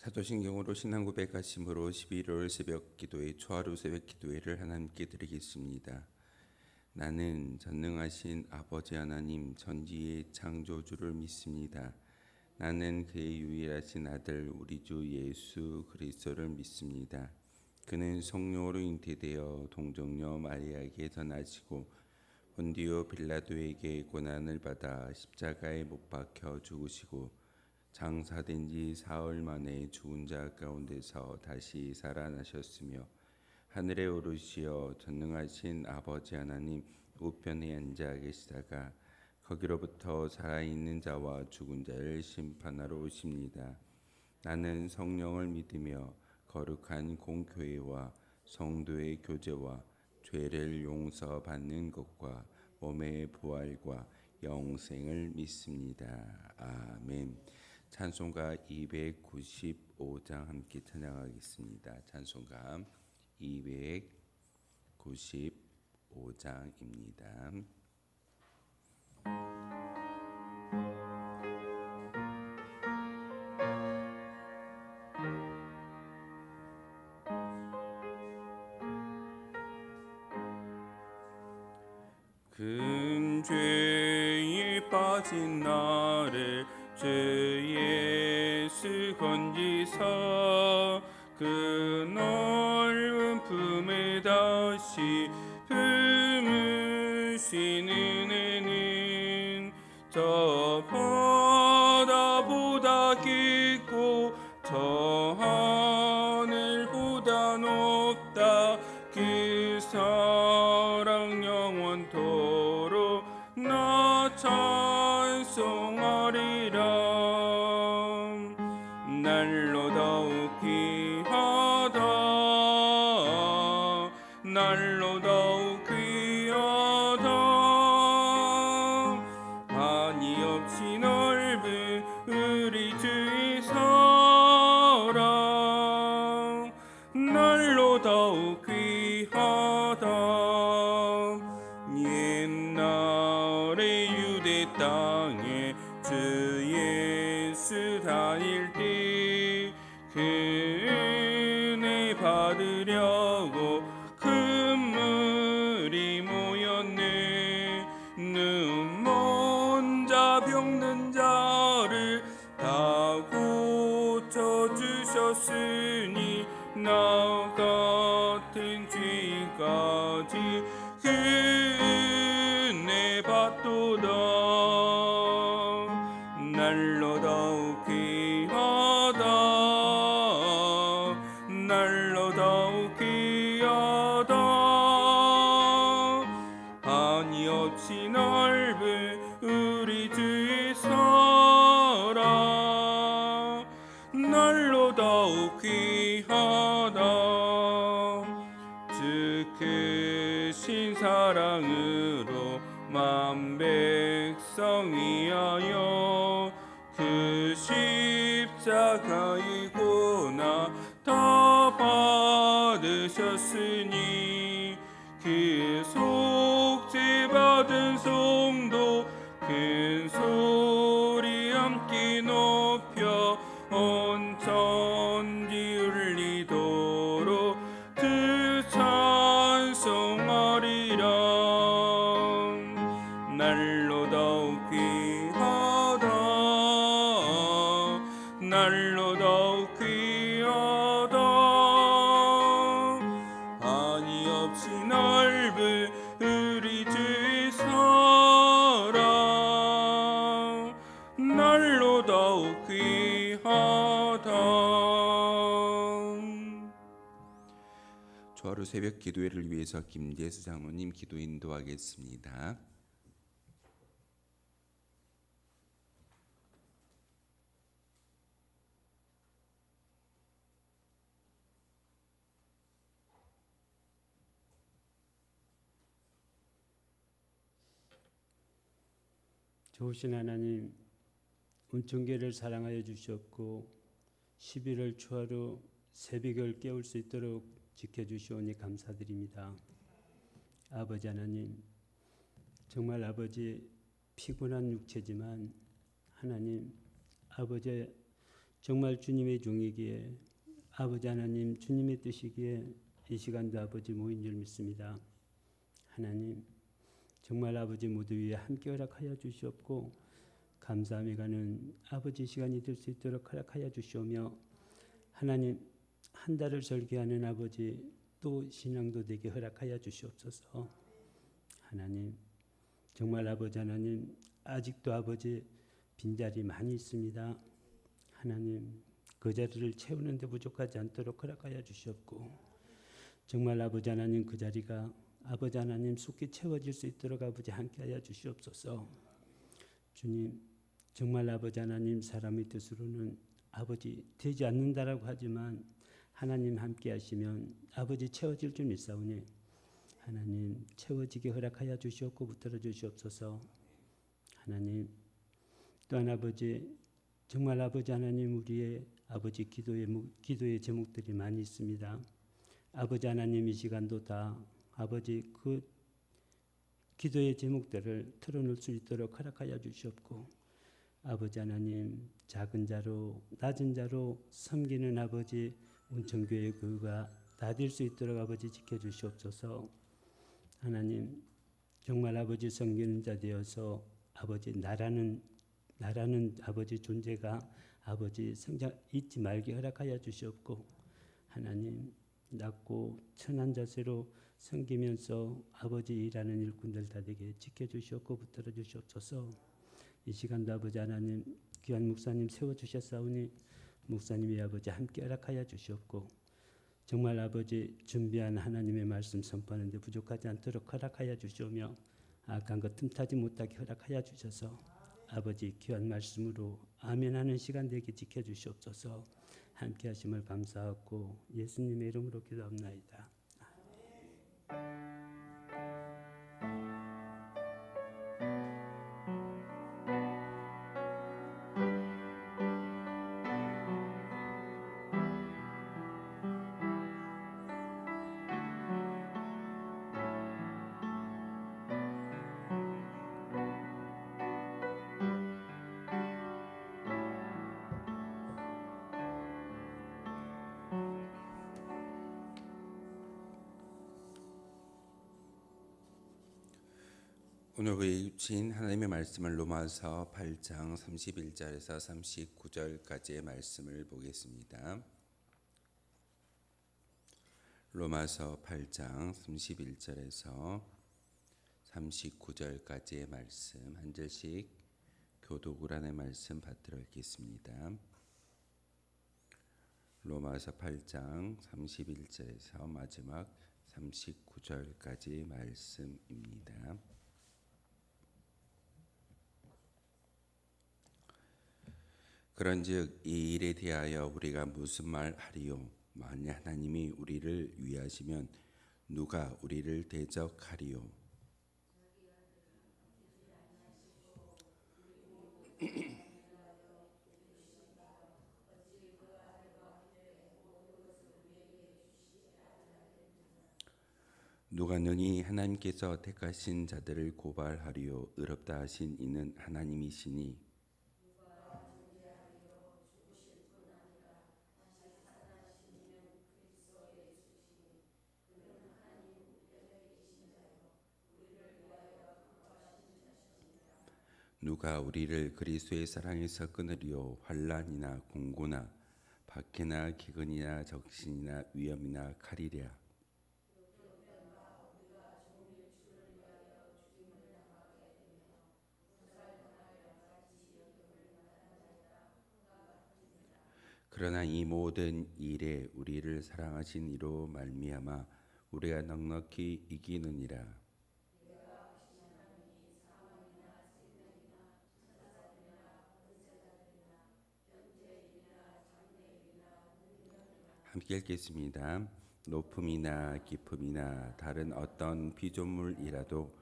사도신경으로 신앙 고백하심으로 11월 새벽 기도회 초하루 새벽 기도회를 하나님께 드리겠습니다. 나는 전능하신 아버지 하나님 전지의 창조주를 믿습니다. 나는 그의 유일하신 아들 우리 주 예수 그리스도를 믿습니다. 그는 성령으로 잉태되어 동정녀 마리아에게 전하시고 본디오 빌라도에게 고난을 받아 십자가에 못 박혀 죽으시고 장사된 지 사흘 만에 죽은 자 가운데서 다시 살아나셨으며 하늘에 오르시어 전능하신 아버지 하나님 우편에 앉아 계시다가 거기로부터 살아있는 자와 죽은 자를 심판하러 오십니다. 나는 성령을 믿으며 거룩한 공교회와 성도의 교제와 죄를 용서받는 것과 몸의 부활과 영생을 믿습니다. 아멘. 찬송가 295장 함께 찬양하겠습니다. 찬송가 295장입니다. 큰 죄에 빠진 나를 주 예수 건지사 그 넓은 품에 다시 품으신 은혜는 저 바다보다 깊고 저 하늘보다 높다. 그 사랑 영원토록 나 찬송하리라. 날로 더욱 귀하다. 날로 더욱 귀하다. 한이 없이 넓은 우리 주의 사랑 날로 더욱 귀하다. 옛날에 유대 땅에 주 예수 다닐 때 그 은혜 받으려고 큰 무리 모였네. 눈먼 자 병든 자를 다 고쳐주셨으니 나 같은 죄까지 그 은혜 받도다. 날로 더욱 귀하다. 날로 더욱 귀하다. 한이 없이 넓은 우리 주의 사랑 날로 더욱 귀하다. 주 크신 사랑으로 만 백성 위하여 그 십자가의 고난 다 받으셨으니 그 속죄 받은 성도 큰 소리 함께 높여 온 천지 울리도록 그 찬송하리라. 날로 더욱 귀하다. 날로 더욱 귀하다. 한이 없이 넓은 우리 주의 사랑 날로 더욱 귀하다. 초하루 새벽 기도회를 위해서 김재수 장로님 기도 인도하겠습니다. 좋으신 하나님, 온천교회를 사랑하여 주셨고 11월 초하루 새벽을 깨울 수 있도록 지켜주시오니 감사드립니다. 아버지 하나님, 정말 아버지 피곤한 육체지만 하나님 아버지의 정말 주님의 종이기에 아버지 하나님 주님의 뜻이기에 이 시간도 아버지 모인 줄 믿습니다. 하나님 정말 아버지 모두 위에 함께 허락하여 주시옵고 감사함이 가는 아버지 시간이 될 수 있도록 허락하여 주시오며 하나님 한 달을 설계하는 아버지 또 신앙도 되게 허락하여 주시옵소서. 하나님 정말 아버지 하나님 아직도 아버지 빈자리 많이 있습니다. 하나님 그 자리를 채우는데 부족하지 않도록 허락하여 주시옵고 정말 아버지 하나님 그 자리가 아버지 하나님 속히 채워질 수 있도록 아버지 함께하여 주시옵소서. 주님 정말 아버지 하나님 사람의 뜻으로는 아버지 되지 않는다라고 하지만 하나님 함께 하시면 아버지 채워질 줄 믿사오니 하나님 채워지게 허락하여 주시옵고 붙들어 주시옵소서. 하나님 또한 아버지 정말 아버지 하나님 우리의 아버지 기도의 제목들이 많이 있습니다. 아버지 하나님 이 시간도 다 아버지 그 기도의 제목들을 털어놓을 수 있도록 허락하여 주시옵고 아버지 하나님 작은 자로 낮은 자로 섬기는 아버지 온천교회 교우가 다 될 수 있도록 아버지 지켜주시옵소서. 하나님 정말 아버지 섬기는 자 되어서 아버지 나라는 아버지 존재가 아버지 성장 잊지 말게 허락하여 주시옵고 하나님 낮고 천한 자세로 섬기면서 아버지 일하는 일꾼들 다 되게 지켜주시옵고 붙들어 주시옵소서. 이 시간도 아버지 하나님 귀한 목사님 세워주셨사오니 목사님이 아버지 함께 허락하여 주시옵고 정말 아버지 준비한 하나님의 말씀 선포하는데 부족하지 않도록 허락하여 주시오며 악한 것 틈타지 못하게 허락하여 주셔서 아버지 귀한 말씀으로 아멘하는 시간 되게 지켜주시옵소서. 함께 하심을 감사하고 예수님의 이름으로 기도합나이다. 오늘 우리 주신 하나님의 말씀을 로마서 8장 31절에서 39절까지의 말씀을 보겠습니다. 로마서 8장 31절에서 39절까지의 말씀 한 절씩 교독으라는 말씀 받들어 읽겠습니다. 로마서 8장 31절에서 마지막 39절까지 말씀입니다. 그런즉 이 일에 대하여 우리가 무슨 말 하리요? 만일 하나님이 우리를 위하시면 누가 우리를 대적하리요? 누가 능히 하나님께서 택하신 자들을 고발하리요? 의롭다 하신 이는 하나님이시니 누가 우리를 그리스도의 사랑에서 끊으리요? 환난이나 공고나 박해나 기근이나 적신이나 위험이나 칼이랴. 그러나 이 모든 일에 우리를 사랑하신 이로 말미암아 우리가 넉넉히 이기느니라. 함께 읽겠습니다. 높음이나 깊음이나 다른 어떤 피조물이라도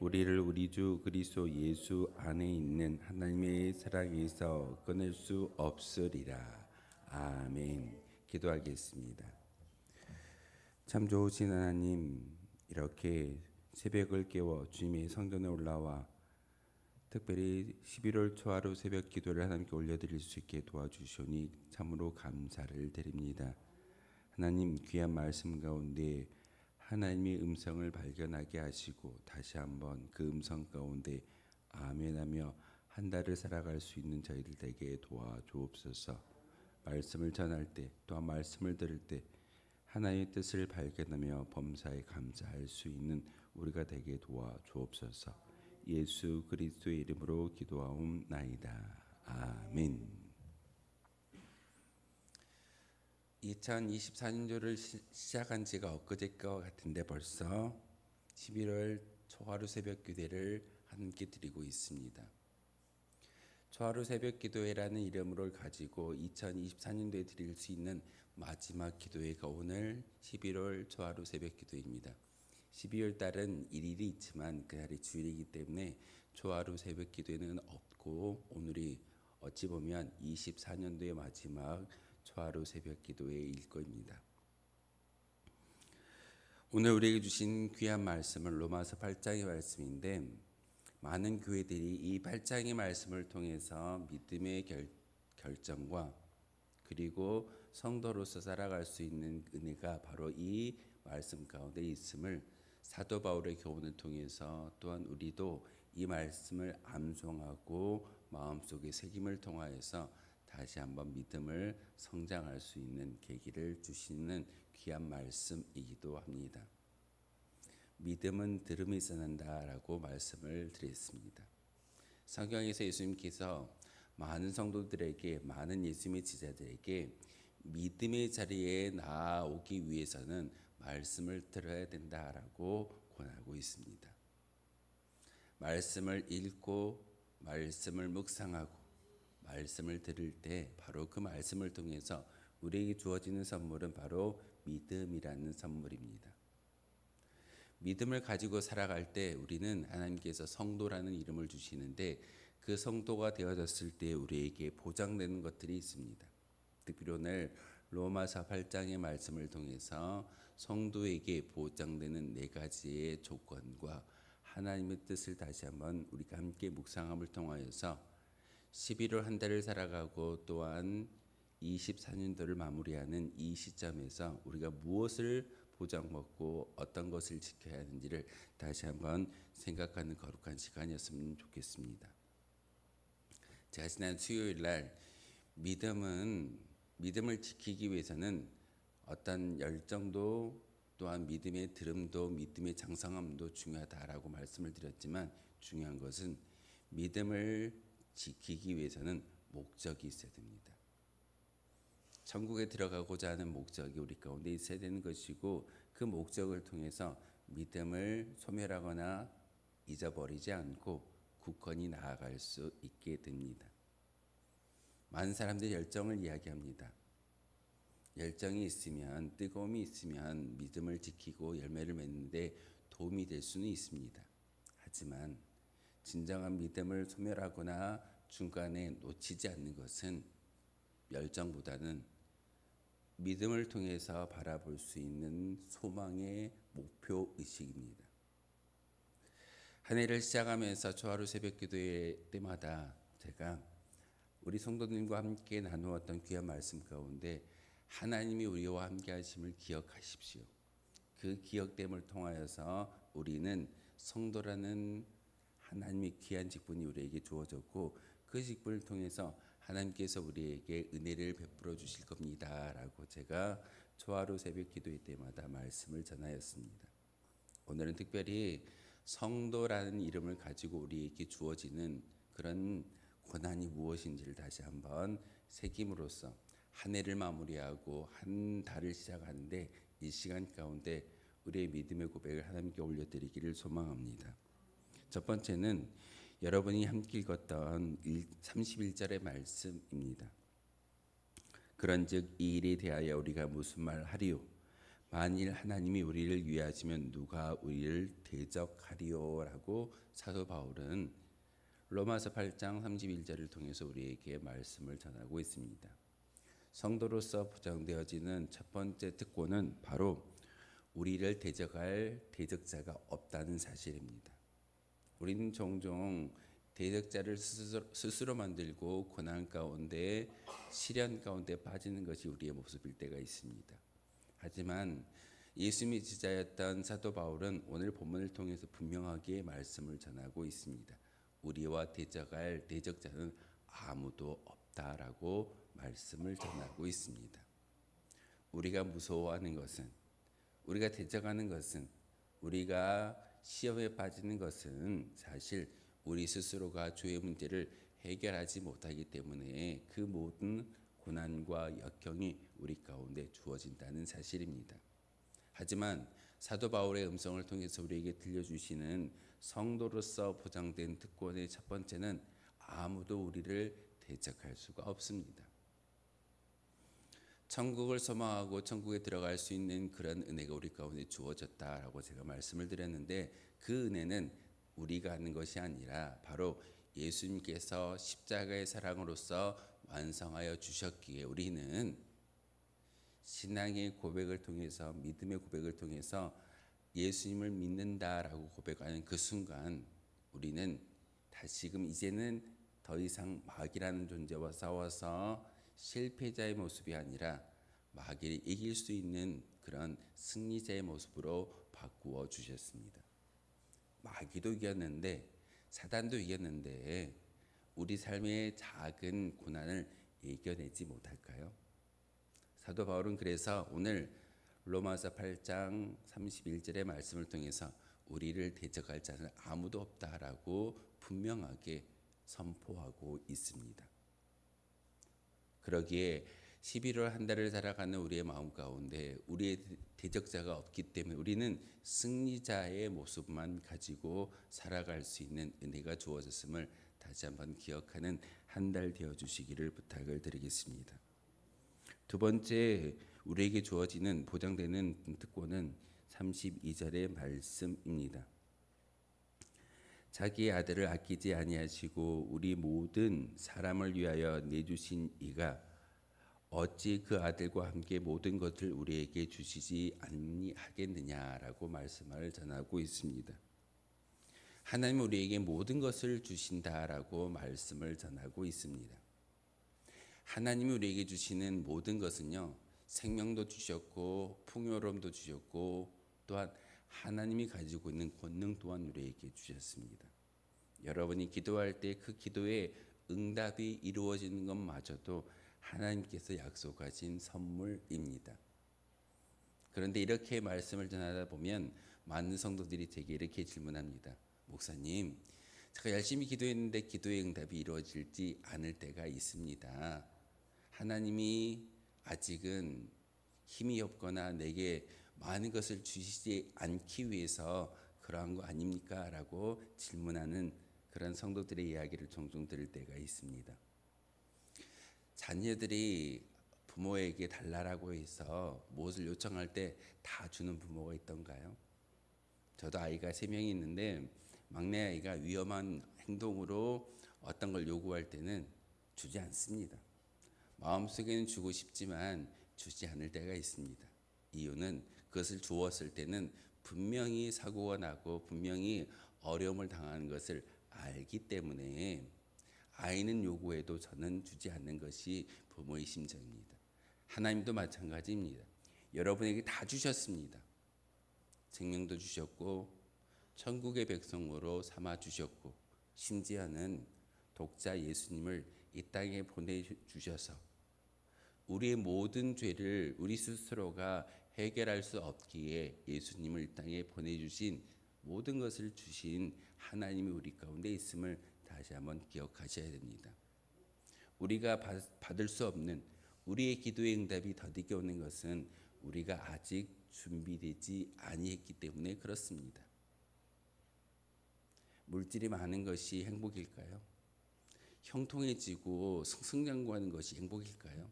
우리를 우리 주 그리스도 예수 안에 있는 하나님의 사랑에서 끊을 수 없으리라. 아멘. 기도하겠습니다. 참 좋으신 하나님, 이렇게 새벽을 깨워 주님의 성전에 올라와 특별히 11월 초하루 새벽 기도를 하나님께 올려드릴 수 있게 도와주시오니 참으로 감사를 드립니다. 하나님 귀한 말씀 가운데 하나님의 음성을 발견하게 하시고 다시 한번 그 음성 가운데 아멘하며 한 달을 살아갈 수 있는 저희들 되게 도와주옵소서. 말씀을 전할 때 또한 말씀을 들을 때 하나님의 뜻을 발견하며 범사에 감사할 수 있는 우리가 되게 도와주옵소서. 예수 그리스도의 이름으로 기도하옵나이다. 아멘. 2024년도를 시작한 지가 엊그제 것 같은데 벌써 11월 초하루 새벽 기도회를 함께 드리고 있습니다. 초하루 새벽 기도회라는 이름을 가지고 2024년도에 드릴 수 있는 마지막 기도회가 오늘 11월 초하루 새벽 기도회입니다. 12월 달은 일일이 있지만 그날이 주일이기 때문에 초하루 새벽 기도회는 없고 오늘이 어찌 보면 24년도의 마지막 초하루 새벽 기도회일 것입니다. 오늘 우리에게 주신 귀한 말씀은 로마서 8장의 말씀인데 많은 교회들이 이 8장의 말씀을 통해서 믿음의 결정과 그리고 성도로서 살아갈 수 있는 은혜가 바로 이 말씀 가운데 있음을 사도 바울의 교훈을 통해서 또한 우리도 이 말씀을 암송하고 마음속에 새김을 통하여서 다시 한번 믿음을 성장할 수 있는 계기를 주시는 귀한 말씀이기도 합니다. 믿음은 들음에서 난다라고 말씀을 드렸습니다. 성경에서 예수님께서 많은 성도들에게 많은 예수님의 제자들에게 믿음의 자리에 나아오기 위해서는 말씀을 들어야 된다라고 권하고 있습니다. 말씀을 읽고 말씀을 묵상하고 말씀을 들을 때 바로 그 말씀을 통해서 우리에게 주어지는 선물은 바로 믿음이라는 선물입니다. 믿음을 가지고 살아갈 때 우리는 하나님께서 성도라는 이름을 주시는데 그 성도가 되어졌을 때 우리에게 보장되는 것들이 있습니다. 특별히 오늘 로마서 8장의 말씀을 통해서 성도에게 보장되는 4가지의 조건과 하나님의 뜻을 다시 한번 우리가 함께 묵상함을 통하여서 11월 한 달을 살아가고 또한 24년도를 마무리하는 이 시점에서 우리가 무엇을 보장받고 어떤 것을 지켜야 하는지를 다시 한번 생각하는 거룩한 시간이었으면 좋겠습니다. 제가 지난 수요일 날 믿음을 지키기 위해서는 어떤 열정도 또한 믿음의 들음도 믿음의 장성함도 중요하다라고 말씀을 드렸지만 중요한 것은 믿음을 지키기 위해서는 목적이 있어야 됩니다. 천국에 들어가고자 하는 목적이 우리 가운데 있어야 되는 것이고 그 목적을 통해서 믿음을 소멸하거나 잊어버리지 않고 굳건히 나아갈 수 있게 됩니다. 많은 사람들이 열정을 이야기합니다. 열정이 있으면 뜨거움이 있으면 믿음을 지키고 열매를 맺는데 도움이 될 수는 있습니다. 하지만 진정한 믿음을 소멸하거나 중간에 놓치지 않는 것은 열정보다는 믿음을 통해서 바라볼 수 있는 소망의 목표 의식입니다. 한 해를 시작하면서 초하루 새벽 기도회 때마다 제가 우리 성도님과 함께 나누었던 귀한 말씀 가운데 하나님이 우리와 함께 하심을 기억하십시오. 그 기억됨을 통하여서 우리는 성도라는 하나님의 귀한 직분이 우리에게 주어졌고 그 직분을 통해서 하나님께서 우리에게 은혜를 베풀어 주실 겁니다 라고 제가 초하루 새벽 기도회 때마다 말씀을 전하였습니다. 오늘은 특별히 성도라는 이름을 가지고 우리에게 주어지는 그런 고난이 무엇인지를 다시 한번 새김으로써 한 해를 마무리하고 한 달을 시작하는데 이 시간 가운데 우리의 믿음의 고백을 하나님께 올려드리기를 소망합니다. 첫 번째는 여러분이 함께 읽었던 31절의 말씀입니다. 그런즉 이 일에 대하여 우리가 무슨 말 하리요? 만일 하나님이 우리를 위하시면 누가 우리를 대적하리요? 라고 사도 바울은 로마서 8장 31절을 통해서 우리에게 말씀을 전하고 있습니다. 성도로서 보장되어지는 첫 번째 특권은 바로 우리를 대적할 대적자가 없다는 사실입니다. 우리는 종종 대적자를 스스로 만들고 고난 가운데 시련 가운데 빠지는 것이 우리의 모습일 때가 있습니다. 하지만 예수님이 지자였던 사도 바울은 오늘 본문을 통해서 분명하게 말씀을 전하고 있습니다. 우리와 대적할 대적자는 아무도 없다라고 말씀을 전하고 있습니다. 우리가 무서워하는 것은, 우리가 대적하는 것은, 우리가 시험에 빠지는 것은 사실 우리 스스로가 죄의 문제를 해결하지 못하기 때문에 그 모든 고난과 역경이 우리 가운데 주어진다는 사실입니다. 하지만 사도 바울의 음성을 통해서 우리에게 들려주시는 성도로서 보장된 특권의 첫 번째는 아무도 우리를 대적할 수가 없습니다. 천국을 소망하고 천국에 들어갈 수 있는 그런 은혜가 우리 가운데 주어졌다라고 제가 말씀을 드렸는데, 그 은혜는 우리가 하는 것이 아니라 바로 예수님께서 십자가의 사랑으로서 완성하여 주셨기에 우리는 신앙의 고백을 통해서, 믿음의 고백을 통해서 예수님을 믿는다라고 고백하는 그 순간 우리는 다시금 이제는 더 이상 마귀라는 존재와 싸워서 실패자의 모습이 아니라 마귀를 이길 수 있는 그런 승리자의 모습으로 바꾸어 주셨습니다. 마귀도 이겼는데, 사단도 이겼는데 우리 삶의 작은 고난을 이겨내지 못할까요? 사도 바울은 그래서 오늘 로마서 8장 31절의 말씀을 통해서 우리를 대적할 자는 아무도 없다라고 분명하게 선포하고 있습니다. 그러기에 11월 한 달을 살아가는 우리의 마음 가운데 우리의 대적자가 없기 때문에 우리는 승리자의 모습만 가지고 살아갈 수 있는 은혜가 주어졌음을 다시 한번 기억하는 한 달 되어 주시기를 부탁을 드리겠습니다. 두 번째, 우리에게 주어지는 보장되는 특권은 32절의 말씀입니다. 자기의 아들을 아끼지 아니하시고 우리 모든 사람을 위하여 내주신 이가 어찌 그 아들과 함께 모든 것을 우리에게 주시지 아니하겠느냐라고 말씀을 전하고 있습니다. 하나님은 우리에게 모든 것을 주신다라고 말씀을 전하고 있습니다. 하나님이 우리에게 주시는 모든 것은요, 생명도 주셨고 풍요로움도 주셨고 또한 하나님이 가지고 있는 권능 또한 우리에게 주셨습니다. 여러분이 기도할 때 그 기도의 응답이 이루어지는 것마저도 하나님께서 약속하신 선물입니다. 그런데 이렇게 말씀을 전하다 보면 많은 성도들이 제게 이렇게 질문합니다. 목사님, 제가 열심히 기도했는데 기도의 응답이 이루어지지 않을 때가 있습니다. 하나님이 아직은 힘이 없거나 내게 많은 것을 주시지 않기 위해서 그러한 거 아닙니까? 라고 질문하는 그런 성도들의 이야기를 종종 들을 때가 있습니다. 자녀들이 부모에게 달라라고 해서 무엇을 요청할 때 다 주는 부모가 있던가요? 저도 아이가 3명이 있는데 막내 아이가 위험한 행동으로 어떤 걸 요구할 때는 주지 않습니다. 마음속에는 주고 싶지만 주지 않을 때가 있습니다. 이유는 그것을 주었을 때는 분명히 사고가 나고 분명히 어려움을 당하는 것을 알기 때문에 아이는 요구해도 저는 주지 않는 것이 부모의 심정입니다. 하나님도 마찬가지입니다. 여러분에게 다 주셨습니다. 생명도 주셨고 천국의 백성으로 삼아 주셨고 심지어는 독자 예수님을 이 땅에 보내주셔서 우리의 모든 죄를 우리 스스로가 해결할 수 없기에 예수님을 이 땅에 보내주신 모든 것을 주신 하나님이 우리 가운데 있음을 다시 한번 기억하셔야 됩니다. 우리가 받을 수 없는 우리의 기도의 응답이 더디게 오는 것은 우리가 아직 준비되지 아니했기 때문에 그렇습니다. 물질이 많은 것이 행복일까요? 형통해지고 승승장구하는 것이 행복일까요?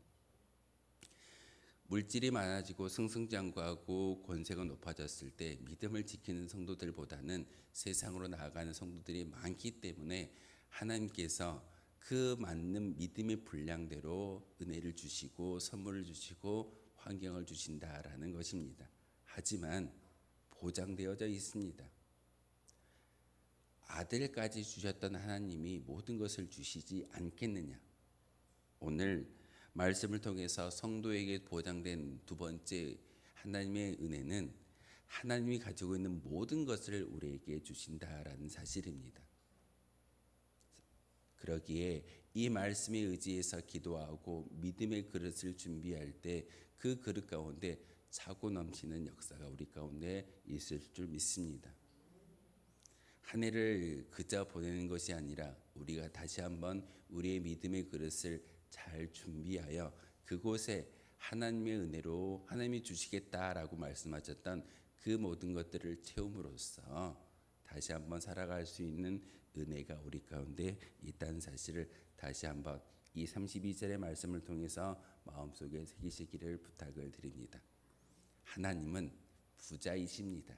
물질이 많아지고 승승장구하고 권세가 높아졌을 때 믿음을 지키는 성도들보다는 세상으로 나아가는 성도들이 많기 때문에 하나님께서 그 맞는 믿음의 분량대로 은혜를 주시고 선물을 주시고 환경을 주신다라는 것입니다. 하지만 보장되어져 있습니다. 아들까지 주셨던 하나님이 모든 것을 주시지 않겠느냐. 오늘 말씀을 통해서 성도에게 보장된 두 번째 하나님의 은혜는 하나님이 가지고 있는 모든 것을 우리에게 주신다라는 사실입니다. 그러기에 이 말씀에 의지해서 기도하고 믿음의 그릇을 준비할 때 그 그릇 가운데 차고 넘치는 역사가 우리 가운데 있을 줄 믿습니다. 한 해를 그저 보내는 것이 아니라 우리가 다시 한번 우리의 믿음의 그릇을 잘 준비하여 그곳에 하나님의 은혜로 하나님이 주시겠다라고 말씀하셨던 그 모든 것들을 채움으로써 다시 한번 살아갈 수 있는 은혜가 우리 가운데 있다는 사실을 다시 한번 이 32절의 말씀을 통해서 마음속에 새기시기를 부탁을 드립니다. 하나님은 부자이십니다.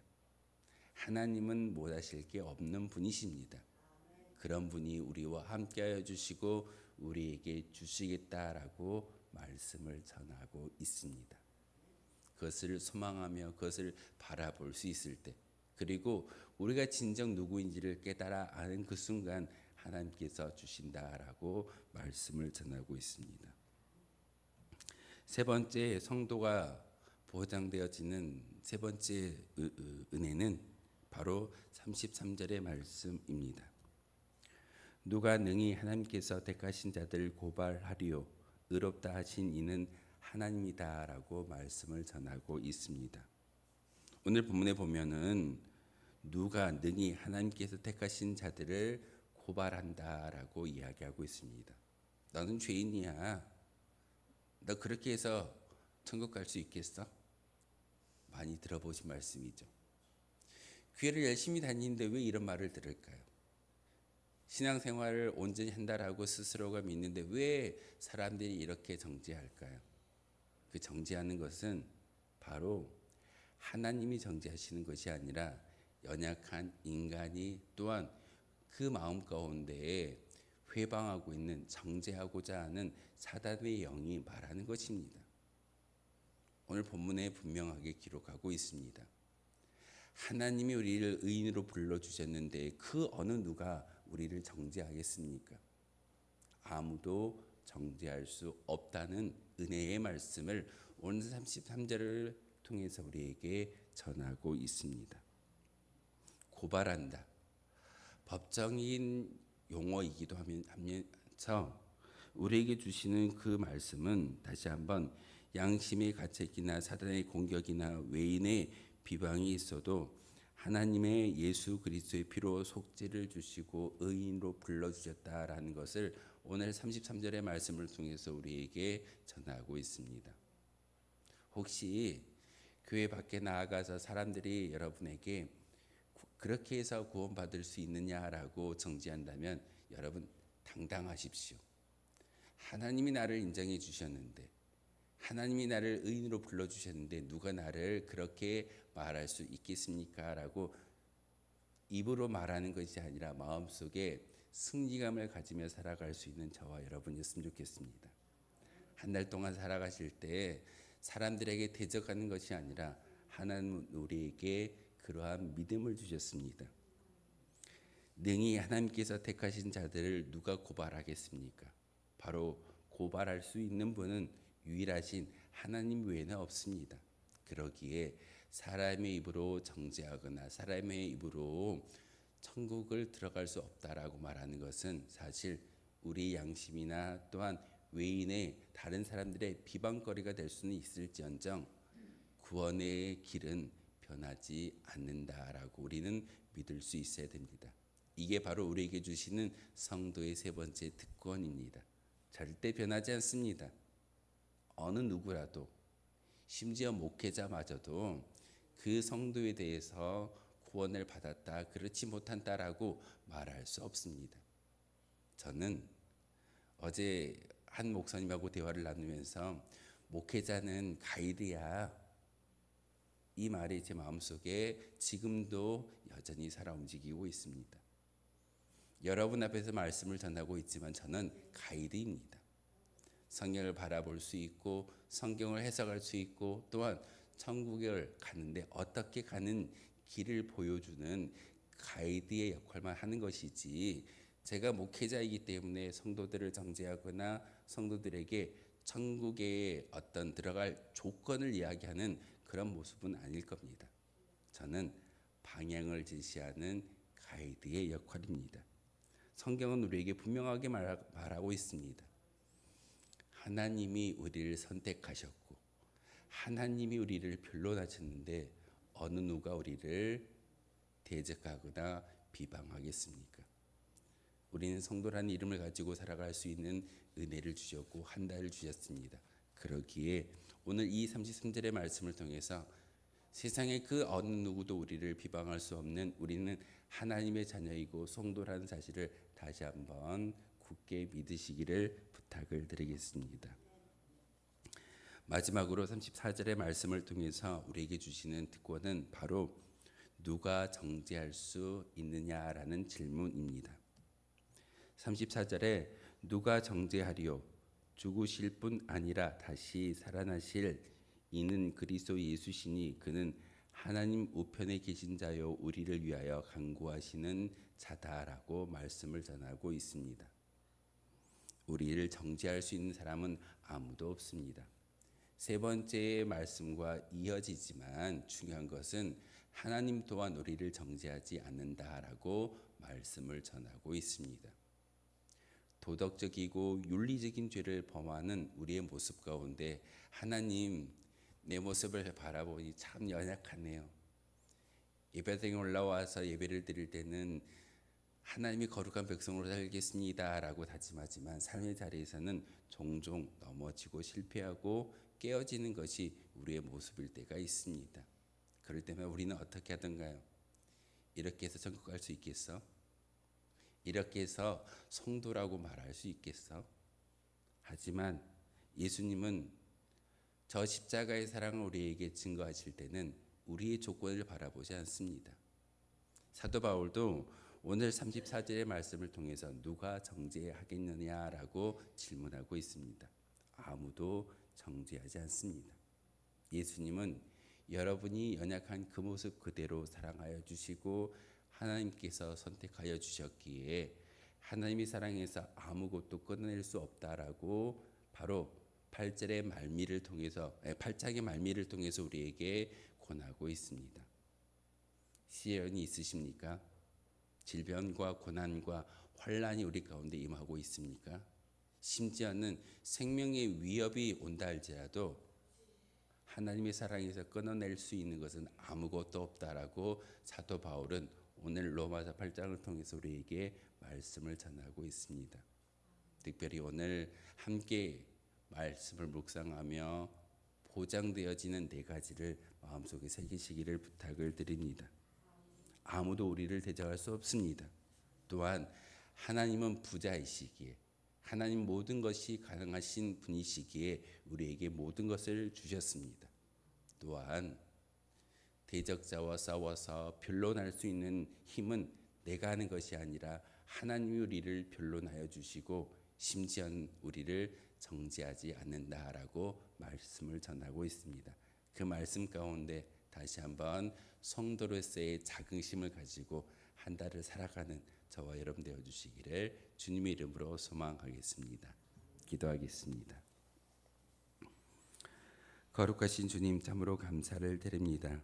하나님은 못하실 게 없는 분이십니다. 그런 분이 우리와 함께하여 주시고 우리에게 주시겠다라고 말씀을 전하고 있습니다. 그것을 소망하며 그것을 바라볼 수 있을 때, 그리고 우리가 진정 누구인지를 깨달아 아는 그 순간 하나님께서 주신다라고 말씀을 전하고 있습니다. 세 번째 성도가 보장되어지는 세 번째 은혜는 바로 33절의 말씀입니다. 누가 능히 하나님께서 택하신 자들을 고발하리요 의롭다 하신 이는 하나님이다라고 말씀을 전하고 있습니다. 오늘 본문에 보면은 누가 능히 하나님께서 택하신 자들을 고발한다라고 이야기하고 있습니다. 너는 죄인이야. 너 그렇게 해서 천국 갈 수 있겠어? 많이 들어보신 말씀이죠. 교회를 열심히 다니는데 왜 이런 말을 들을까요? 신앙생활을 온전히 한다라고 스스로가 믿는데 왜 사람들이 이렇게 정죄할까요? 그 정죄하는 것은 바로 하나님이 정죄하시는 것이 아니라 연약한 인간이 또한 그 마음 가운데에 회방하고 있는 정죄하고자 하는 사단의 영이 말하는 것입니다. 오늘 본문에 분명하게 기록하고 있습니다. 하나님이 우리를 의인으로 불러주셨는데 그 어느 누가 우리를 정죄하겠습니까? 아무도 정죄할 수 없다는 은혜의 말씀을 오늘 33절을 통해서 우리에게 전하고 있습니다. 고발한다. 법적인 용어이기도 하면서 우리에게 주시는 그 말씀은 다시 한번 양심의 가책이나 사단의 공격이나 외인의 비방이 있어도 하나님의 예수 그리스도의 피로 속죄를 주시고 의인으로 불러주셨다라는 것을 오늘 33절의 말씀을 통해서 우리에게 전하고 있습니다. 혹시 교회 밖에 나아가서 사람들이 여러분에게 그렇게 해서 구원받을 수 있느냐라고 정지한다면 여러분 당당하십시오. 하나님이 나를 인정해 주셨는데, 하나님이 나를 의인으로 불러주셨는데 누가 나를 그렇게 말할 수 있겠습니까? 라고 입으로 말하는 것이 아니라 마음속에 승리감을 가지며 살아갈 수 있는 저와 여러분이었으면 좋겠습니다. 한 달 동안 살아가실 때 사람들에게 대적하는 것이 아니라 하나님은 우리에게 그러한 믿음을 주셨습니다. 능히 하나님께서 택하신 자들을 누가 고발하겠습니까? 바로 고발할 수 있는 분은 유일하신 하나님 외에는 없습니다. 그러기에 사람의 입으로 정죄하거나 사람의 입으로 천국을 들어갈 수 없다라고 말하는 것은 사실 우리 양심이나 또한 외인의 다른 사람들의 비방거리가 될 수는 있을지언정 구원의 길은 변하지 않는다라고 우리는 믿을 수 있어야 됩니다. 이게 바로 우리에게 주시는 성도의 세 번째 특권입니다. 절대 변하지 않습니다. 어느 누구라도 심지어 목회자마저도 그 성도에 대해서 구원을 받았다, 그렇지 못한다라고 말할 수 없습니다. 저는 어제 한 목사님하고 대화를 나누면서 목회자는 가이드야, 이 말이 제 마음속에 지금도 여전히 살아 움직이고 있습니다. 여러분 앞에서 말씀을 전하고 있지만 저는 가이드입니다. 성경을 바라볼 수 있고 성경을 해석할 수 있고 또한 천국을 가는데 어떻게 가는 길을 보여주는 가이드의 역할만 하는 것이지 제가 목회자이기 때문에 성도들을 정죄하거나 성도들에게 천국에 어떤 들어갈 조건을 이야기하는 그런 모습은 아닐 겁니다. 저는 방향을 제시하는 가이드의 역할입니다. 성경은 우리에게 분명하게 말하고 있습니다. 하나님이 우리를 선택하셨고 하나님이 우리를 변론하셨는데 어느 누가 우리를 대적하거나 비방하겠습니까? 우리는 성도라는 이름을 가지고 살아갈 수 있는 은혜를 주셨고 한달을 주셨습니다. 그러기에 오늘 이 33절의 말씀을 통해서 세상의 그 어느 누구도 우리를 비방할 수 없는 우리는 하나님의 자녀이고 성도라는 사실을 다시 한번 굳게 믿으시기를 부탁을 드리겠습니다. 마지막으로 34절의 말씀을 통해서 우리에게 주시는 특권은 바로 누가 정죄할 수 있느냐라는 질문입니다. 34절에 누가 정죄하리요? 죽으실 뿐 아니라 다시 살아나실 이는 그리스도 예수시니 그는 하나님 우편에 계신 자요 우리를 위하여 간구하시는 자다라고 말씀을 전하고 있습니다. 우리를 정죄할 수 있는 사람은 아무도 없습니다. 세 번째 말씀과 이어지지만 중요한 것은 하나님 또한 우리를 정죄하지 않는다라고 말씀을 전하고 있습니다. 도덕적이고 윤리적인 죄를 범하는 우리의 모습 가운데 하나님 내 모습을 바라보니 참 연약하네요. 예배당에 올라와서 예배를 드릴 때는 하나님이 거룩한 백성으로 살겠습니다라고 다짐하지만 삶의 자리에서는 종종 넘어지고 실패하고 깨어지는 것이 우리의 모습일 때가 있습니다. 그럴 때면 우리는 어떻게 하던가요? 이렇게 해서 천국 갈 수 있겠어? 이렇게 해서 성도라고 말할 수 있겠어? 하지만 예수님은 저 십자가의 사랑을 우리에게 증거하실 때는 우리의 조건을 바라보지 않습니다. 사도 바울도 오늘 34절의 말씀을 통해서 누가 정죄하겠느냐라고 질문하고 있습니다. 아무도 정죄하지 않습니다. 예수님은 여러분이 연약한 그 모습 그대로 사랑하여 주시고 하나님께서 선택하여 주셨기에 하나님의 사랑에서 아무것도 끊어낼 수 없다라고 바로 8장의 말미를 통해서 우리에게 권하고 있습니다. 시련이 있으십니까? 질병과 고난과 환란이 우리 가운데 임하고 있습니까? 심지어는 생명의 위협이 온다 할지라도 하나님의 사랑에서 끊어낼 수 있는 것은 아무것도 없다라고 사도 바울은 오늘 로마서 8장을 통해서 우리에게 말씀을 전하고 있습니다. 특별히 오늘 함께 말씀을 묵상하며 보장되어지는 네 가지를 마음속에 새기시기를 부탁을 드립니다. 아무도 우리를 대적할 수 없습니다. 또한 하나님은 부자이시기에 하나님 모든 것이 가능하신 분이시기에 우리에게 모든 것을 주셨습니다. 또한 대적자와 싸워서 변론할 수 있는 힘은 내가 하는 것이 아니라 하나님이 우리를 변론하여 주시고 심지어는 우리를 정죄하지 않는다라고 말씀을 전하고 있습니다. 그 말씀 가운데 다시 한번 성도로서의 자긍심을 가지고 한 달을 살아가는 저와 여러분 되어 주시기를 주님의 이름으로 소망하겠습니다. 기도하겠습니다. 거룩하신 주님 참으로 감사를 드립니다.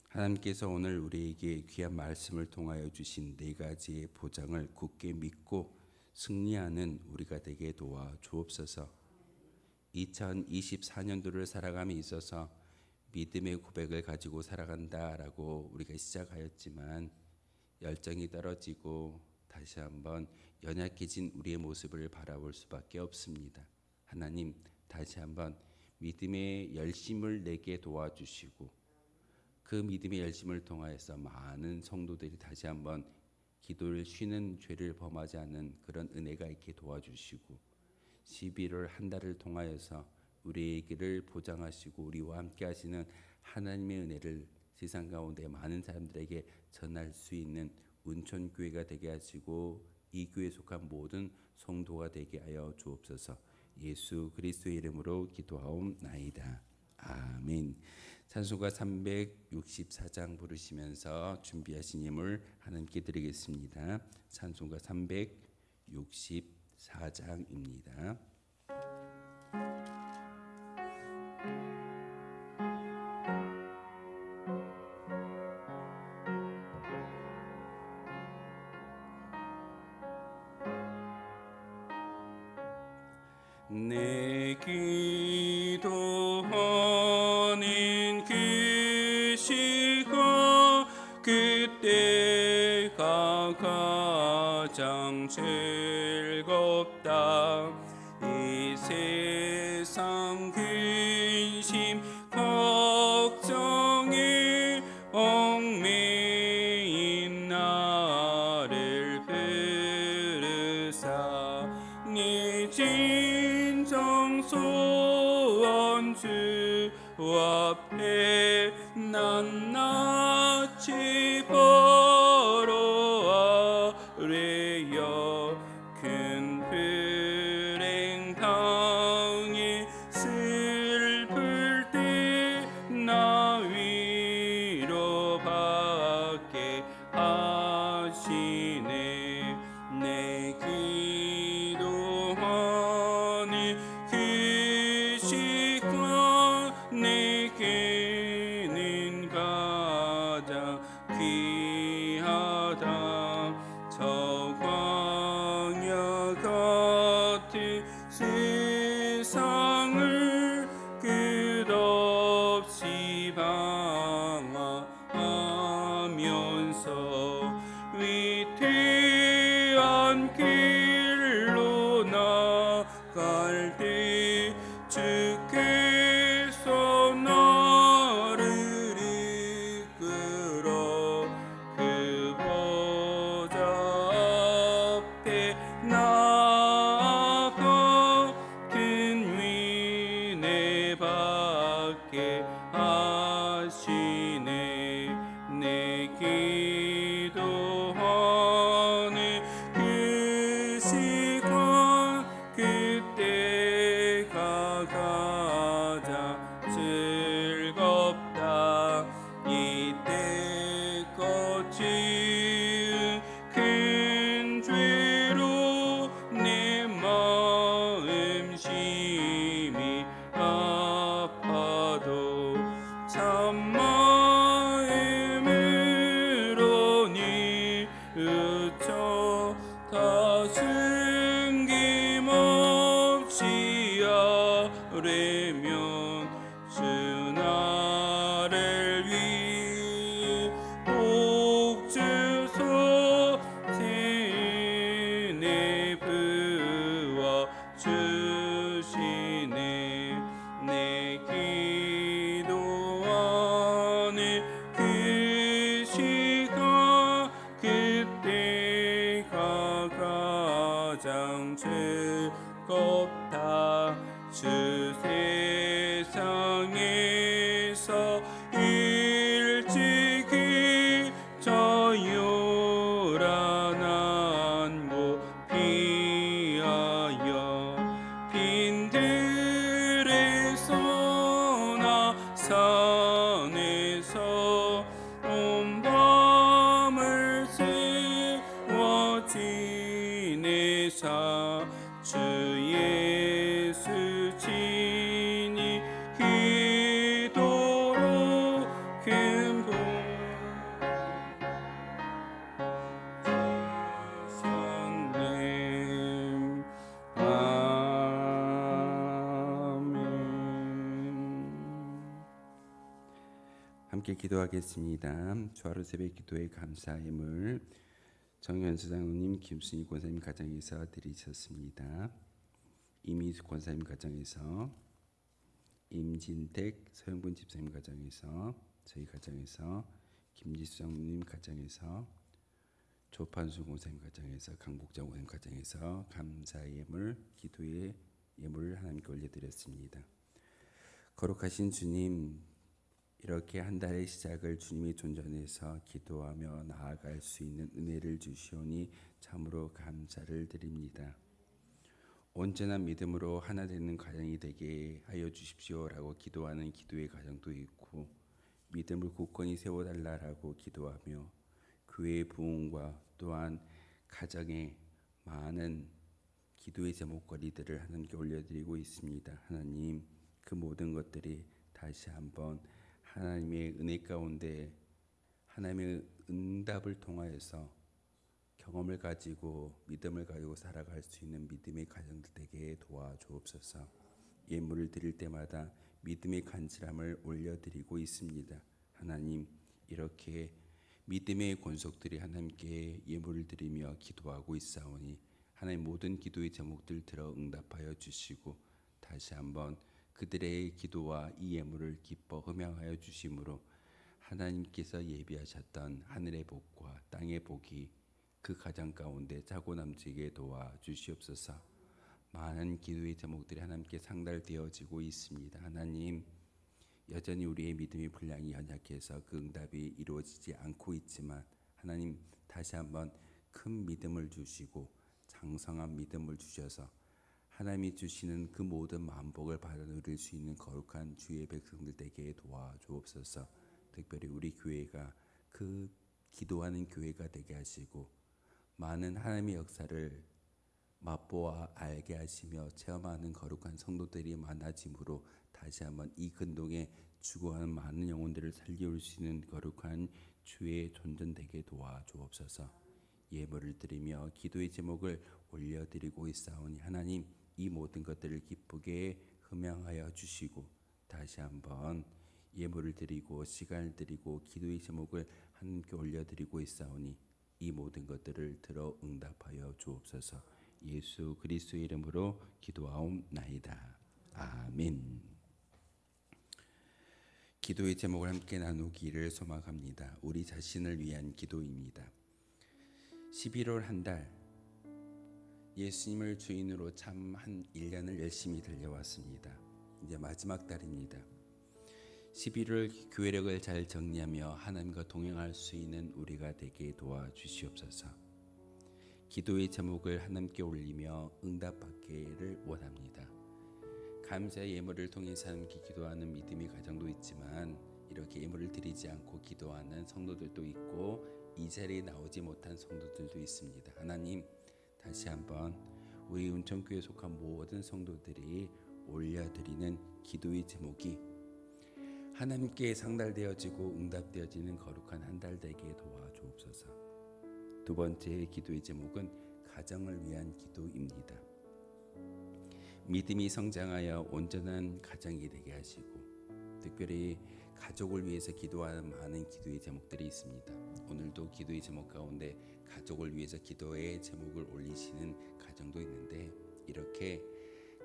하나님께서 오늘 우리에게 귀한 말씀을 통하여 주신 네 가지의 보장을 굳게 믿고 승리하는 우리가 되게 도와 주옵소서. 2024년도를 살아감에 있어서 믿음의 고백을 가지고 살아간다라고 우리가 시작하였지만 열정이 떨어지고 다시 한번 연약해진 우리의 모습을 바라볼 수밖에 없습니다. 하나님 다시 한번 믿음의 열심을 내게 도와주시고 그 믿음의 열심을 통하여서 많은 성도들이 다시 한번 기도를 쉬는 죄를 범하지 않는 그런 은혜가 있게 도와주시고 11월 한 달을 통하여서 우리에게를 보장하시고 우리와 함께 하시는 하나님의 은혜를 세상 가운데 많은 사람들에게 전할 수 있는 운천교회가 되게 하시고 이 교회에 속한 모든 성도가 되게 하여 주옵소서. 예수 그리스도의 이름으로 기도하옵나이다. 아멘. 찬송가 364장 부르시면서 준비하신 예물 하나님께 드리겠습니다. 찬송가 364장입니다. 내 기도하는 그 시간 그때가 가장 즐겁다. 이 세상 근심 걱정에 얽매인 나를 부르사 네 진정 소원 주 앞에 난 낯이 걸어아뢰어 큰 불행 당해 슬플 때 나 위로받게 하시네. 내 기도하니 그 시간 내게는 가장 귀하다. 저 광야 같은 세상을 끝없이 방황하면서 위태한 길로 나갈 때 주께서 나를 이끌어 그 보좌 앞에 나아가 큰 위내 받게 하시네. 내 기도하는 그 시간 그때가 가장 즐겁다. 이때껏 지은 큰 죄로 내 마음 심히 아파도 참 마음으로 니 으쳐 다 숨김없이 아뢰면 주 나를 위해 복 주소 새 은혜 부어 주시네. 내 기도하는 그 시간 그때가 가장 즐겁다. 주 세상에서 일찍이 저 요란한 곳 피하여 빈들에서나 산에서 온 밤을 세워 지내사 주 예수 친히 기도로 큰 복 주셨네. 아멘. 함께 기도하겠습니다. 주하루 새벽 기도의 감사 예물 정현수 장로님, 김순희 권사님 가정에서 드리셨습니다. 이미숙 권사님 가정에서, 임진택 서영분 집사님 가정에서, 저희 가정에서, 김지수 장로님 가정에서, 조판수 권사님 가정에서, 강복정 권사님 가정에서 감사 예물, 기도의 예물을 하나님께 올려드렸습니다. 거룩하신 주님, 이렇게 한 달의 시작을 주님의 존전에서 기도하며 나아갈 수 있는 은혜를 주시오니 참으로 감사를 드립니다. 온전한 믿음으로 하나 되는 가정이 되게 하여 주십시오라고 기도하는 기도의 가정도 있고, 믿음을 굳건히 세워달라라고 기도하며 교회의 부흥과 또한 가정의 많은 기도의 제목거리들을 하나님께 올려드리고 있습니다. 하나님, 그 모든 것들이 다시 한번 하나님의 은혜 가운데 하나님의 응답을 통하여서 경험을 가지고 믿음을 가지고 살아갈 수 있는 믿음의 가정들 되게 도와주옵소서. 예물을 드릴 때마다 믿음의 간절함을 올려드리고 있습니다. 하나님, 이렇게 믿음의 권속들이 하나님께 예물을 드리며 기도하고 있사오니 하나님 모든 기도의 제목들 들어 응답하여 주시고 다시 한번 그들의 기도와 이 예물을 기뻐 흠양하여 주심으로 하나님께서 예비하셨던 하늘의 복과 땅의 복이 그 가정 가운데 자고 남지게 도와 주시옵소서. 많은 기도의 제목들이 하나님께 상달되어지고 있습니다. 하나님, 여전히 우리의 믿음의 분량이 연약해서 그 응답이 이루어지지 않고 있지만 하나님 다시 한번 큰 믿음을 주시고 장성한 믿음을 주셔서 하나님이 주시는 그 모든 만복을 받아 누릴 수 있는 거룩한 주의 백성들 되게 도와주옵소서. 특별히 우리 교회가 그 기도하는 교회가 되게 하시고 많은 하나님의 역사를 맛보아 알게 하시며 체험하는 거룩한 성도들이 많아짐으로 다시 한번 이 근동에 죽어가는 많은 영혼들을 살려올 수 있는 거룩한 주의 존전되게 도와주옵소서. 예물을 드리며 기도의 제목을 올려드리고 있사오니 하나님, 이 모든 것들을 기쁘게 흠양하여 주시고 다시 한번 예물을 드리고 시간을 드리고 기도의 제목을 하나님께 올려드리고 있사오니 이 모든 것들을 들어 응답하여 주옵소서. 예수 그리스도의 이름으로 기도하옵나이다. 아멘. 기도의 제목을 함께 나누기를 소망합니다. 우리 자신을 위한 기도입니다. 11월 한 달 예수님을 주인으로 참 한 1년을 열심히 달려왔습니다. 이제 마지막 달입니다. 11월 교회력을 잘 정리하며 하나님과 동행할 수 있는 우리가 되게 도와주시옵소서. 기도의 제목을 하나님께 올리며 응답받기를 원합니다. 감사의 예물을 통해서 하나님께 기도하는 믿음의 가정도 있지만 이렇게 예물을 드리지 않고 기도하는 성도들도 있고 이 자리에 나오지 못한 성도들도 있습니다. 하나님, 다시 한번 우리 운천교회에 속한 모든 성도들이 올려드리는 기도의 제목이 하나님께 상달되어지고 응답되어지는 거룩한 한 달 되게 도와주옵소서. 두 번째 기도의 제목은 가정을 위한 기도입니다. 믿음이 성장하여 온전한 가정이 되게 하시고 특별히 가족을 위해서 기도하는 많은 기도의 제목들이 있습니다. 오늘도 기도의 제목 가운데 가족을 위해서 기도의 제목을 올리시는 가정도 있는데 이렇게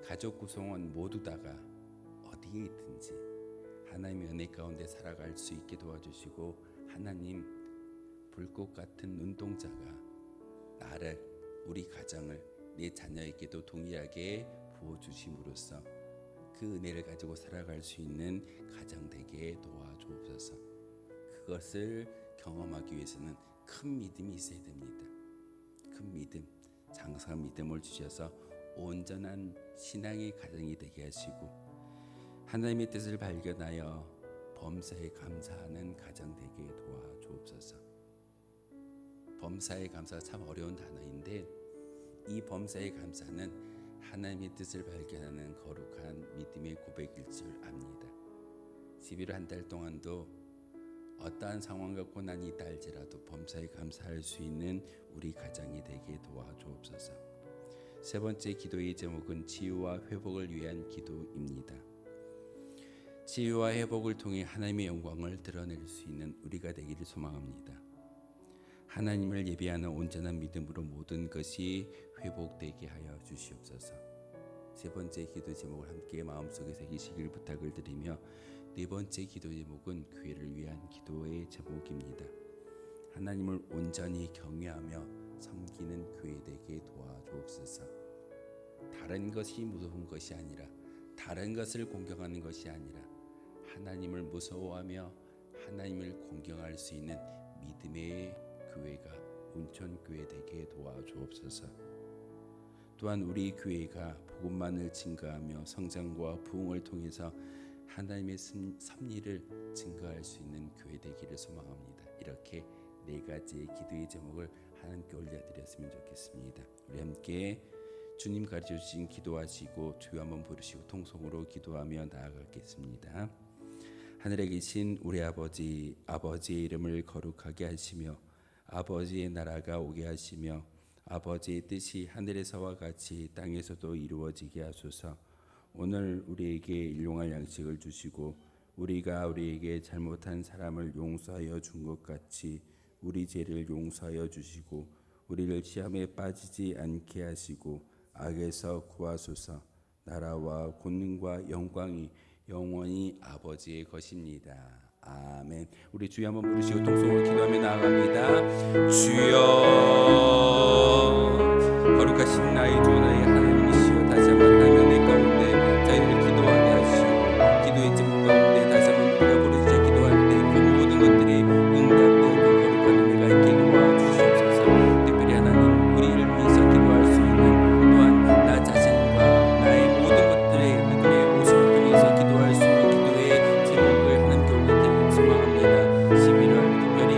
가족 구성원 모두 다가 어디에 있든지 하나님의 은혜 가운데 살아갈 수 있게 도와주시고 하나님 불꽃 같은 눈동자가 나를 우리 가정을 내 자녀에게도 동일하게 부어주심으로써 그 은혜를 가지고 살아갈 수 있는 가정 되게 도와주옵소서. 그것을 경험하기 위해서는 큰 믿음이 있어야 됩니다. 큰 믿음, 장성한 믿음을 주셔서 온전한 신앙의 가정이 되게 하시고 하나님의 뜻을 발견하여 범사에 감사하는 가정 되게 도와주옵소서. 범사에 감사가 참 어려운 단어인데 이 범사에 감사는 하나님의 뜻을 발견하는 거룩한 믿음의 고백일 줄 압니다. 11월 한 달 동안도 어떠한 상황과 고난이 있다 할지라도 범사에 감사할 수 있는 우리 가정이 되게 도와주옵소서. 세 번째 기도의 제목은 치유와 회복을 위한 기도입니다. 치유와 회복을 통해 하나님의 영광을 드러낼 수 있는 우리가 되기를 소망합니다. 하나님을 예배하는 온전한 믿음으로 모든 것이 회복되게 하여 주시옵소서. 세 번째 기도 제목을 함께 마음속에 새기시길 부탁을 드리며 네 번째 기도 제목은 교회를 위한 기도의 제목입니다. 하나님을 온전히 경외하며 섬기는 교회 되게 도와주옵소서. 다른 것이 무서운 것이 아니라 다른 것을 공경하는 것이 아니라 하나님을 무서워하며 하나님을 공경할 수 있는 믿음의 교회가 운천교회 되게 도와주옵소서. 또한 우리 교회가 복음만을 증거하며 성장과 부흥을 통해서 하나님의 섭리를 증거할 수 있는 교회 되기를 소망합니다. 이렇게 네 가지의 기도의 제목을 하나님께 올려드렸으면 좋겠습니다. 우리 함께 주님 가르쳐 주신 기도하시고 주여 한번 부르시고 통성으로 기도하며 나아가겠습니다. 하늘에 계신 우리 아버지, 아버지의 이름을 거룩하게 하시며 아버지의 나라가 오게 하시며 아버지의 뜻이 하늘에서와 같이 땅에서도 이루어지게 하소서. 오늘 우리에게 일용할 양식을 주시고 우리가 우리에게 잘못한 사람을 용서하여 준 것 같이 우리 죄를 용서하여 주시고 우리를 시험에 빠지지 않게 하시고 악에서 구하소서. 나라와 권능과 영광이 영원히 아버지의 것입니다. 아멘. 우리 주여 한번 부르시고 통성으로 기도하며 나아갑니다. 주여, 거룩하신 나의 주 나의 하나님이시여, 다시 한번 하나님 내 가운데 저희를 기도하게 하시고 기도의 제목 가운데 다시 한번 우리가 부르짖어 기도할 때 그 모든 것들이 응답되고 거룩한 은혜가 있게 도와주시옵소서. 특별히 하나님 우리를 위해서 기도할 수 있는 또한 나 자신과 나의 모든 것들의 믿음의 모습을 통해서 기도할 수 있는 기도의 제목을 하나님께 올려드리는 소망합니다. 11월 특별히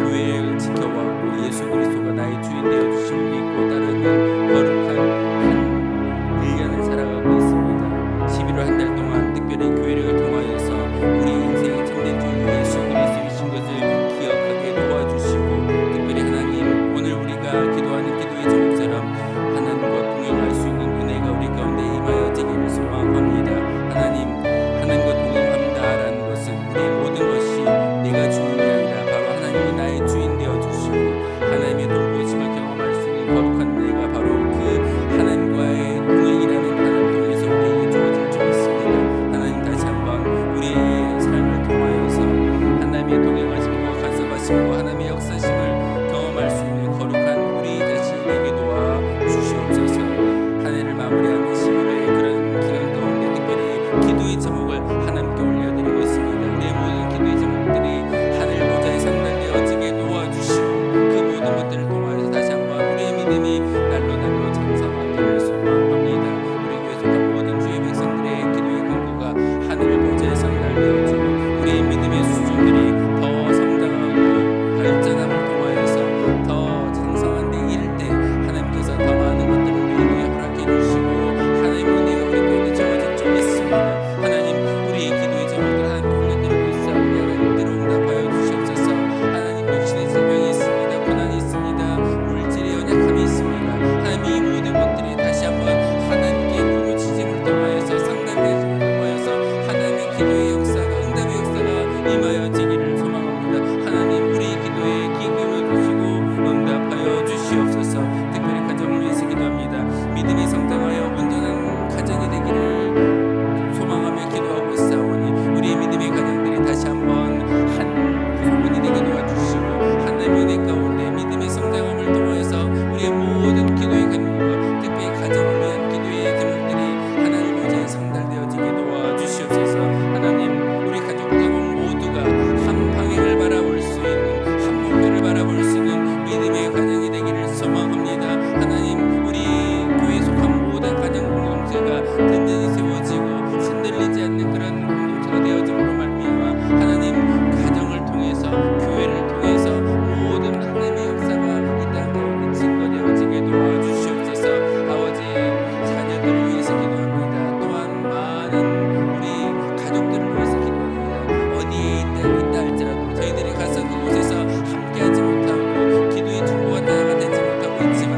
교회를 지켜왔고 예수 그리스도가 나의 주인 되어주심을 믿고 따르는 거룩한 한 1년을 살아가고 있습니다. 11월 한 달 동안 특별히 교회를 통하여서 우리 인생의 참된 주인 예수 그리스도이신 것을 기억하게 도와주시고 특별히 하나님 오늘 우리가 기도하는 기도의 제목처럼 하나님과 동행할 수 있는 은혜가 우리 가운데 임하여지기를 소망합니다. 하나님과 동행한다라는 것은 우리의 모든 것이 내가 주인이 아니라 바로 하나님이 나의 주인 되어주시고 하나님의 돌보심을 경험할 수 있는 거룩한 은혜가 바로 그 하나님과의 동행이라는 하나님 통해서 우리에게 주어질 줄 믿습니다. 하나님 다시 한번 우리의 삶을 통하여서 하나님의 동행하심과 간섭하심과 하나님의 역사심을 경험할 수 있는 거룩한 우리 자신이 되게 도와주시옵소서. 한 해를 마무리하는 11월의 그런 기간 가운데 특별히 기도의 제목을 하나님께 올려드리고 있습니다. 우리의 모든 기도의 제목들이 하늘 보좌에 상달되어지게 도와주시고 그 모든 것들을 통하여서 다시 한번 우리의 믿음이 날로 장성하기를 소망합니다. 우리 교회 속한 모든 주의 백성들의 기도의 간구가 하늘 보좌에 상달되어지고 우리의 믿음의 수준들이 더 성장하고 발전함을 통하여서 더 장성한 데 이를 때 하나님께서 더 많은 것들을 우리에게 허락해 주시고 하나님의 은혜가 우리 가운데 채워질 줄 믿습니다. 하나님 우리의 기도의 제목들 하나님 올려드리고 있사오니 하나님께로 응답하여 주시옵소서. 하나님 육신의 질병이 있습니다. 고난이 있습니다. 물질의 연약함이 있습니다. 하나님 이 모든 것들이 다시 한번 하나님께 부르짖음을 통하여서 상담되심을 통하여서 하나님의 기도의 역사가 응답의 역사가 임하여지기를 소망합니다. 하나님 우리 기도에 귀 기울여 주시고 응답하여 주시옵소서. 특별히 가정을 위해서 기도합니다. 믿음이 성장하여 온전한 가정이 되기를 소망하며 기도하고 있사오니 우리의 믿음의 가정들이 다시 한번 한 구성원이 되게 도와주시고 하나님의 은혜 가운데 믿음의 성장함을 통하여서 우리의 모든 기도의 간구가 특별히 가정을 위한 기도의 제목들이 하나님 보좌에 상달되어지게 도와주시옵소서. 하나님 우리 가족 가문 모두가 한 방향을 바라볼 수 있는 한 목표를 바라볼 수 있는 믿음의 가정이 되기를 소망합니다. 하나님 우리 교회에 속한 모든 가정 공동체가 든든히 세워지고 흔들리지 않는 그런 공동체가 되어짐으로 말미암아 하나님 가정을 통해서 교회를 통해서 모든 하나님의 역사가 이 땅 가운데 증거되어지게 도와주시옵소서. 아버지 자녀들을 위해서 기도합니다. 또한 많은 우리 가족들을 위해서 기도합니다. 어디에 있다 할지라도 저희들이 가서 그곳에서 함께하지 못하고 기도의 중보가 나아가 되지 못하고 있지만